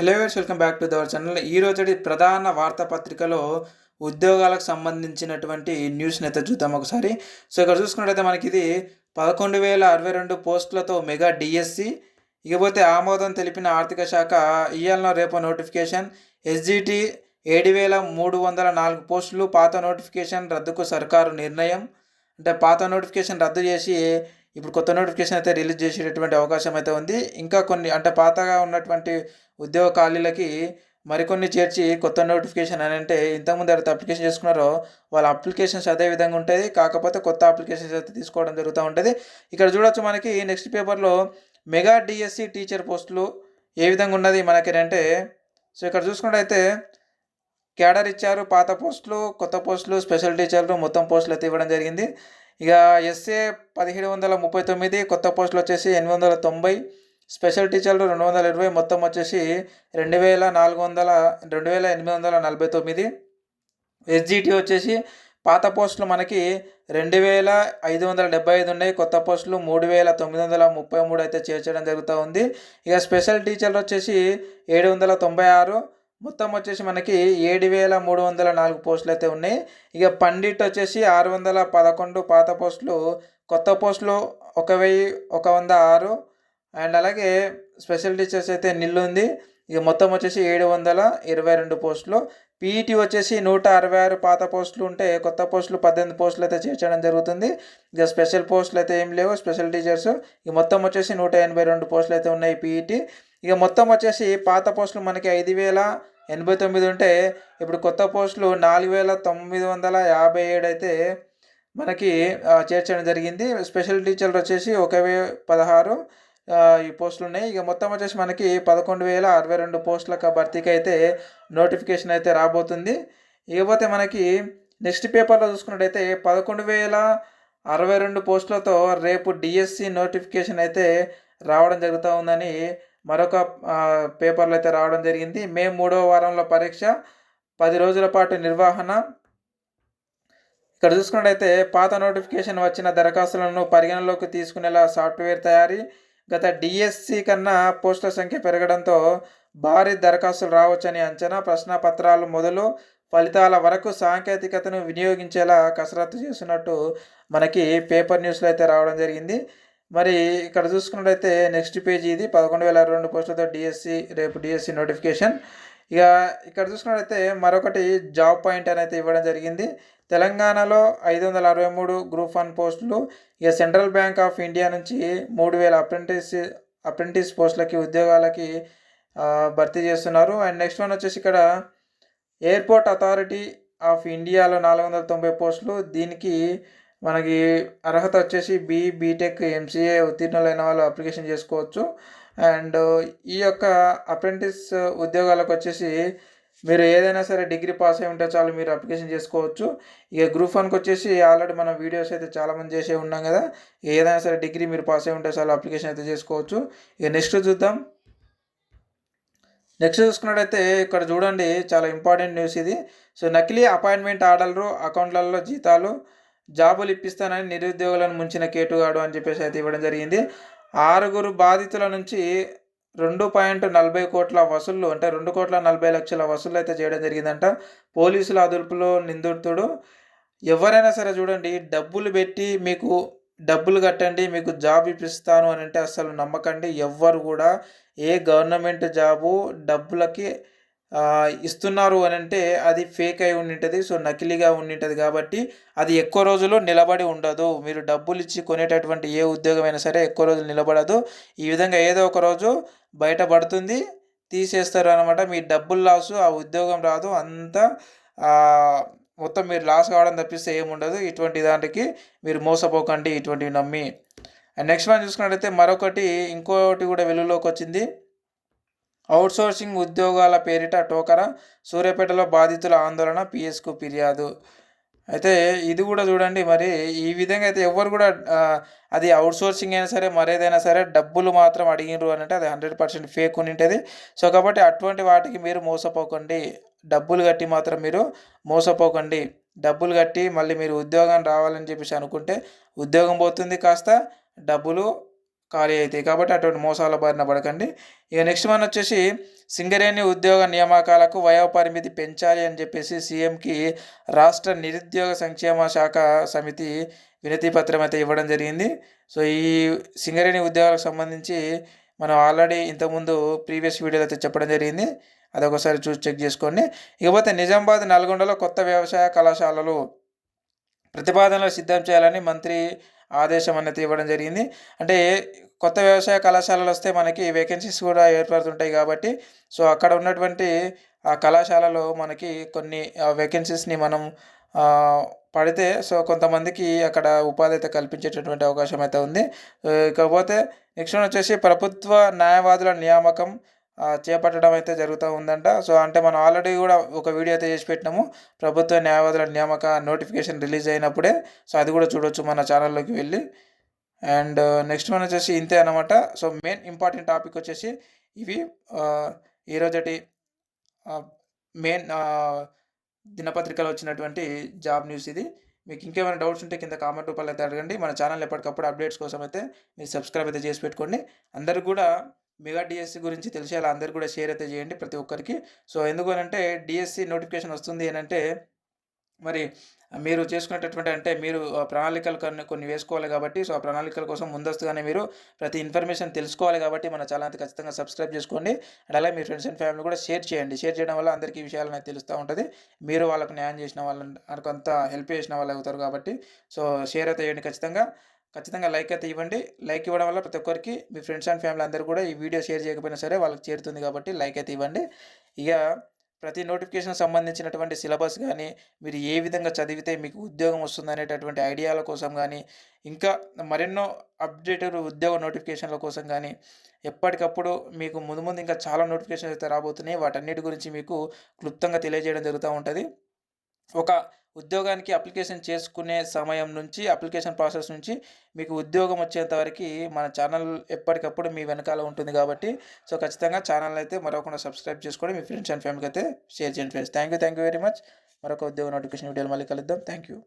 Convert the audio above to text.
Hello viewers, welcome back to our channel. ఈ రోజుటి ప్రధాన వార్తాపత్రికలో ఉద్యోగాలకు సంబంధించినటువంటి న్యూస్ని అయితే చూద్దాం ఒకసారి. సో ఇక్కడ చూసుకున్నట్టయితే మనకి ఇది 11,062 పోస్టులతో మెగా డిఎస్సి. ఇకపోతే ఆమోదం తెలిపిన ఆర్థిక శాఖ ఇయ్యాలనో రేపో నోటిఫికేషన్. ఎస్జిటి 7,304 పోస్టులు, పాత నోటిఫికేషన్ రద్దుకు సర్కారు నిర్ణయం. అంటే పాత నోటిఫికేషన్ రద్దు చేసి ఇప్పుడు కొత్త నోటిఫికేషన్ అయితే రిలీజ్ చేసేటటువంటి అవకాశం అయితే ఉంది. ఇంకా కొన్ని అంటే పాతగా ఉన్నటువంటి ఉద్యోగ ఖాళీలకి మరికొన్ని చేర్చి కొత్త నోటిఫికేషన్ అని అంటే ఇంతకుముందు ఎవరైతే అప్లికేషన్ చేసుకున్నారో వాళ్ళ అప్లికేషన్స్ అదే విధంగా ఉంటుంది. కాకపోతే కొత్త అప్లికేషన్స్ అయితే తీసుకోవడం జరుగుతూ ఉంటుంది. ఇక్కడ చూడొచ్చు మనకి నెక్స్ట్ పేపర్లో మెగా డిఎస్సి టీచర్ పోస్టులు ఏ విధంగా ఉన్నది మనకి అంటే. సో ఇక్కడ చూసుకున్నట్టయితే క్యాడర్ ఇచ్చారు, పాత పోస్టులు, కొత్త పోస్టులు, స్పెషల్ టీచర్లు మొత్తం పోస్టులు అయితే ఇవ్వడం జరిగింది. ఇక ఎస్ఏ 1739, కొత్త పోస్టులు వచ్చేసి 890, స్పెషల్ టీచర్లు 220, మొత్తం వచ్చేసి 2,849. ఎస్జిటి వచ్చేసి పాత పోస్టులు మనకి 2,575 ఉన్నాయి, కొత్త పోస్టులు 3,933 అయితే చేర్చడం జరుగుతూ ఉంది. ఇక స్పెషల్ టీచర్లు వచ్చేసి 796, మొత్తం వచ్చేసి మనకి 7,304 పోస్టులు అయితే ఉన్నాయి. ఇక పండిట్ వచ్చేసి 611 పాత పోస్టులు, కొత్త పోస్టులు 1,106, అండ్ అలాగే స్పెషల్ టీచర్స్ అయితే నిల్లు ఉంది. ఇక మొత్తం వచ్చేసి 722 పోస్టులు. పీఈటీ వచ్చేసి 166 పాత పోస్టులు ఉంటే కొత్త పోస్టులు 18 పోస్టులు అయితే చేర్చడం జరుగుతుంది. ఇక స్పెషల్ పోస్టులు అయితే ఏం లేవు, స్పెషల్ టీచర్స్. ఇక మొత్తం వచ్చేసి 182 పోస్టులు అయితే ఉన్నాయి పీఈటీ. ఇక మొత్తం వచ్చేసి పాత పోస్టులు మనకి 5,089 ఉంటే ఇప్పుడు కొత్త పోస్టులు 4,957 అయితే మనకి చేర్చడం జరిగింది. స్పెషల్ టీచర్లు వచ్చేసి 1,016 ఈ పోస్టులు ఉన్నాయి. ఇక మొత్తం వచ్చేసి మనకి 11,062 పోస్టుల భర్తీకి అయితే నోటిఫికేషన్ అయితే రాబోతుంది. ఇకపోతే మనకి నెక్స్ట్ పేపర్లో చూసుకున్నట్టయితే 11,062 పోస్టులతో రేపు డిఎస్సి నోటిఫికేషన్ అయితే రావడం జరుగుతూ ఉందని మరొక పేపర్లో అయితే రావడం జరిగింది. మే 3వ వారంలో పరీక్ష, 10 రోజుల పాటు నిర్వహణ. ఇక్కడ చూసుకున్నట్టయితే పాత నోటిఫికేషన్ వచ్చిన దరఖాస్తులను పరిగణలోకి తీసుకునేలా సాఫ్ట్వేర్ తయారీ. గత డిఎస్సి కన్నా పోస్టుల సంఖ్య పెరగడంతో భారీ దరఖాస్తులు రావచ్చని అంచనా. ప్రశ్నపత్రాలు మొదలు ఫలితాల వరకు సాంకేతికతను వినియోగించేలా కసరత్తు చేస్తున్నట్టు మనకి పేపర్ న్యూస్లో అయితే రావడం జరిగింది. మరి ఇక్కడ చూసుకున్నట్టయితే నెక్స్ట్ పేజీ ఇది 11,062 పోస్టులతో డిఎస్సి, రేపు డిఎస్సి నోటిఫికేషన్. ఇక ఇక్కడ చూసుకున్నట్టయితే మరొకటి జాబ్ పాయింట్ అని అయితే ఇవ్వడం జరిగింది. తెలంగాణలో 563 గ్రూప్ 1 పోస్టులు. ఇక సెంట్రల్ బ్యాంక్ ఆఫ్ ఇండియా నుంచి 3,000 అప్రెంటిస్ పోస్టులకి ఉద్యోగాలకి భర్తీ చేస్తున్నారు. అండ్ నెక్స్ట్ వన్ వచ్చేసి ఇక్కడ ఎయిర్పోర్ట్ అథారిటీ ఆఫ్ ఇండియాలో 490 పోస్టులు. దీనికి మనకి అర్హత వచ్చేసి బీటెక్, ఎంసీఏ ఉత్తీర్ణులైన వాళ్ళు అప్లికేషన్ చేసుకోవచ్చు. అండ్ ఈ యొక్క అప్రెంటిస్ ఉద్యోగాలకు వచ్చేసి మీరు ఏదైనా సరే డిగ్రీ పాస్ అయి ఉంటే చాలు, మీరు అప్లికేషన్ చేసుకోవచ్చు. ఇక గ్రూప్ 1కి వచ్చేసి ఆల్రెడీ మనం వీడియోస్ అయితే చాలామంది చేసే ఉన్నాం కదా. ఏదైనా సరే డిగ్రీ మీరు పాస్ అయి ఉంటే చాలు అప్లికేషన్ అయితే చేసుకోవచ్చు. ఇక నెక్స్ట్ చూద్దాం. నెక్స్ట్ చూసుకున్నట్టయితే ఇక్కడ చూడండి, చాలా ఇంపార్టెంట్ న్యూస్ ఇది. సో నకిలీ అపాయింట్మెంట్ ఆర్డర్లు, అకౌంట్లలో జీతాలు, జాబులు ఇప్పిస్తానని నిరుద్యోగులను ముంచిన కేటుగాడు అని చెప్పేసి అయితే ఇవ్వడం జరిగింది. 6 బాధితుల నుంచి 2.40 కోట్ల వసూళ్ళు, అంటే 2,40,00,000 వసూళ్ళు అయితే చేయడం జరిగిందంట. పోలీసుల అదుపులో నిందితుడు. ఎవరైనా సరే చూడండి, డబ్బులు పెట్టి మీకు డబ్బులు కట్టండి మీకు జాబ్ ఇప్పిస్తాను అని అంటే అసలు నమ్మకండి. ఎవ్వరు కూడా ఏ గవర్నమెంట్ జాబు డబ్బులకి ఇస్తున్నారు అని అంటే అది ఫేక్ అయి ఉండింటుంది. సో నకిలీగా ఉండింటుంది కాబట్టి అది ఎక్కువ రోజులు నిలబడి ఉండదు. మీరు డబ్బులు ఇచ్చి కొనేటటువంటి ఏ ఉద్యోగమైనా సరే ఎక్కువ రోజులు నిలబడదు. ఈ విధంగా ఏదో ఒక రోజు బయటపడుతుంది, తీసేస్తారు అనమాట. మీ డబ్బులు లాసు, ఆ ఉద్యోగం రాదు, అంతా మొత్తం మీరు లాస్ కావడం తప్పిస్తే ఏముండదు. ఇటువంటి దానికి మీరు మోసపోకండి ఇటువంటివి నమ్మి. అండ్ నెక్స్ట్ మనం చూసుకున్నట్టయితే మరొకటి ఇంకోటి కూడా వెలుగులోకి వచ్చింది. అవుట్సోర్సింగ్ ఉద్యోగాల పేరిట టోకరా, సూర్యాపేటలో బాధితుల ఆందోళన, పిఎస్కు ఫిర్యాదు. అయితే ఇది కూడా చూడండి, మరి ఈ విధంగా అయితే ఎవరు కూడా అది అవుట్సోర్సింగ్ అయినా సరే మరేదైనా సరే డబ్బులు మాత్రం అడిగినరు అని అంటే అది 100% ఫేక్ ఉంటుంది. సో కాబట్టి అటువంటి వాటికి మీరు మోసపోకండి. డబ్బులు కట్టి మాత్రం మీరు మోసపోకండి. డబ్బులు కట్టి మళ్ళీ మీరు ఉద్యోగం రావాలని చెప్పేసి అనుకుంటే ఉద్యోగం పోతుంది, కాస్త డబ్బులు ఖాళీ అయితాయి. కాబట్టి అటువంటి మోసాల బారిన పడకండి. ఇక నెక్స్ట్ వన్ వచ్చేసి సింగరేణి ఉద్యోగ నియామకాలకు వయోపరిమితి పెంచాలి అని చెప్పేసి సీఎంకి రాష్ట్ర నిరుద్యోగ సంక్షేమ శాఖ సమితి వినతి పత్రం అయితే ఇవ్వడం జరిగింది. సో ఈ సింగరేణి ఉద్యోగాలకు సంబంధించి మనం ఆల్రెడీ ఇంతకుముందు ప్రీవియస్ వీడియోలో అయితే చెప్పడం జరిగింది. అదొకసారి చూసి చెక్ చేసుకోండి. ఇకపోతే నిజామాబాద్, నల్గొండలో కొత్త వ్యవసాయ కళాశాలలు ప్రతిపాదనలు సిద్ధం చేయాలని మంత్రి ఆదేశం అనేది ఇవ్వడం జరిగింది. అంటే కొత్త వ్యవసాయ కళాశాలలు వస్తే మనకి వేకెన్సీస్ కూడా ఏర్పడుతుంటాయి కాబట్టి సో అక్కడ ఉన్నటువంటి ఆ కళాశాలలో మనకి కొన్ని వేకెన్సీస్ని మనం పడితే సో కొంతమందికి అక్కడ ఉపాధి అయితే కల్పించేటటువంటి అవకాశం అయితే ఉంది. ఇకపోతే నెక్స్ట్ వన్ వచ్చేసి ప్రభుత్వ న్యాయవాదుల నియామకం చేపట్టడం అయితే జరుగుతూ ఉందంట. సో అంటే మనం ఆల్రెడీ కూడా ఒక వీడియో అయితే చేసి పెట్టినాము. ప్రభుత్వ న్యాయవాదుల నియామక నోటిఫికేషన్ రిలీజ్ అయినప్పుడే. సో అది కూడా చూడొచ్చు మన ఛానల్లోకి వెళ్ళి. అండ్ నెక్స్ట్ వన్ వచ్చేసి ఇంతే అనమాట. సో మెయిన్ ఇంపార్టెంట్ టాపిక్ వచ్చేసి ఇవి ఈరోజటి మెయిన్ దినపత్రికలో వచ్చినటువంటి జాబ్ న్యూస్ ఇది. మీకు ఇంకేమైనా డౌట్స్ ఉంటే కింద కామెంట్ రూపాయలు అయితే అడగండి. మన ఛానల్ ఎప్పటికప్పుడు అప్డేట్స్ కోసం అయితే మీరు సబ్స్క్రైబ్ అయితే చేసి పెట్టుకోండి. అందరూ కూడా మెగా డిఎస్సి గురించి తెలిసేలా అందరూ కూడా షేర్ అయితే చేయండి ప్రతి ఒక్కరికి. సో ఎందుకు అనంటే డిఎస్సి నోటిఫికేషన్ వస్తుంది అని అంటే మరి మీరు చేసుకునేటటువంటి అంటే మీరు ప్రణాళికలు కొన్ని వేసుకోవాలి కాబట్టి సో ఆ ప్రణాళికల కోసం ముందస్తుగానే మీరు ప్రతి ఇన్ఫర్మేషన్ తెలుసుకోవాలి కాబట్టి మన ఛానల్ అయితే ఖచ్చితంగా సబ్స్క్రైబ్ చేసుకోండి. అండ్ అలాగే మీ ఫ్రెండ్స్ అండ్ ఫ్యామిలీ కూడా షేర్ చేయండి. షేర్ చేయడం వల్ల అందరికీ ఈ విషయాలు అనేది తెలుస్తూ ఉంటుంది. మీరు వాళ్ళకు న్యాయం చేసిన వాళ్ళకి అంత హెల్ప్ చేసిన వాళ్ళు అవుతారు కాబట్టి సో షేర్ అయితే చేయండి ఖచ్చితంగా లైక్ అయితే ఇవ్వండి. లైక్ ఇవ్వడం వల్ల ప్రతి ఒక్కరికి మీ ఫ్రెండ్స్ అండ్ ఫ్యామిలీ అందరూ కూడా ఈ వీడియో షేర్ చేయకపోయినా సరే వాళ్ళకి చేరుతుంది కాబట్టి లైక్ అయితే ఇవ్వండి. ఇక ప్రతి నోటిఫికేషన్ సంబంధించినటువంటి సిలబస్ కానీ మీరు ఏ విధంగా చదివితే మీకు ఉద్యోగం వస్తుంది అనేటటువంటి ఐడియాల కోసం కానీ ఇంకా మరెన్నో అప్డేటెడ్ ఉద్యోగ నోటిఫికేషన్ల కోసం కానీ ఎప్పటికప్పుడు మీకు ముందు ఇంకా చాలా నోటిఫికేషన్స్ అయితే రాబోతున్నాయి. వాటన్నిటి గురించి మీకు క్లుప్తంగా తెలియజేయడం జరుగుతూ ఉంటుంది. ఒక ఉద్యోగానికి అప్లికేషన్ చేసుకునే సమయం నుంచి అప్లికేషన్ ప్రాసెస్ నుంచి మీకు ఉద్యోగం వచ్చేంత వరకు మన ఛానల్ ఎప్పటికప్పుడు మీ వెనకాల ఉంటుంది కాబట్టి సో ఖచ్చితంగా ఛానల్ అయితే మరొకకుండా సబ్స్క్రైబ్ చేసుకొని మీ ఫ్రెండ్స్ అండ్ ఫ్యామిలీకి అయితే షేర్ చేయండి friends. Thank you very much. మరొక ఉద్యోగ నోటిఫికేషన్ వీడియోలో మళ్ళీ కలుద్దాం. Thank you.